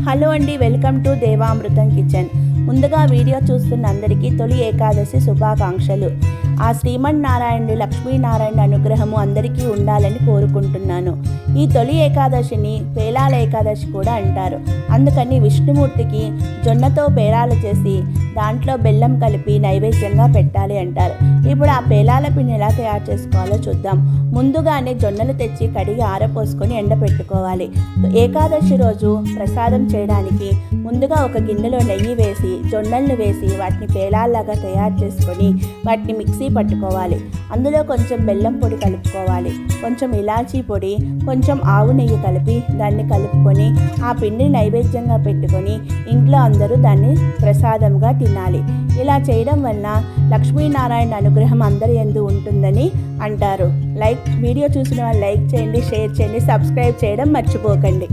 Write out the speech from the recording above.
Hello అండి, welcome to దేవామృతం kitchen. ముందుగా video చూస్తున్న అందరికీ తొలి ఏకాదశి శుభాకాంక్షలు. ఆ శ్రీమన్నారాయణుడి లక్ష్మీనారాయణ అనుగ్రహము అందరికీ ఉండాలని కోరుకుంటున్నాను. ఈ తొలి ఏకాదశిని పేలాల ఏకాదశి కూడా అంటారు. అందుకని విష్ణుమూర్తికి జొన్నతో పేలాలు చేసి దాంట్లో బెల్లం కలిపి నైవేద్యంగా పెట్టాలి అంటారు. ఇప్పుడు ఆ పేలాల పిండి ఎలా తయారు చేసుకోవాలో చూద్దాం. ముందుగానే జొన్నలు తెచ్చి కడిగి ఆరపోసుకొని ఎండపెట్టుకోవాలి. ఏకాదశి రోజు ప్రసాదం చేయడానికి ముందుగా ఒక గిన్నెలో నెయ్యి వేసి జొన్నలను వేసి వాటిని పేలాల్లాగా తయారు చేసుకొని వాటిని మిక్సీ పట్టుకోవాలి. అందులో కొంచెం బెల్లం పొడి కలుపుకోవాలి, కొంచెం ఇలాచీ పొడి, కొంచెం ఆవు నెయ్యి కలిపి దాన్ని కలుపుకొని ఆ పిండిని నైవేద్యంగా పెట్టుకొని ఇంట్లో అందరూ దాన్ని ప్రసాదంగా తినాలి. ఇలా చేయడం వలన లక్ష్మీనారాయణ అనుగ్రహం అందరి యందు ఉంటుందని అంటారు. వీడియో చూసిన వాళ్ళు లైక్ చేయండి, షేర్ చేయండి, సబ్స్క్రైబ్ చేయడం మర్చిపోకండి.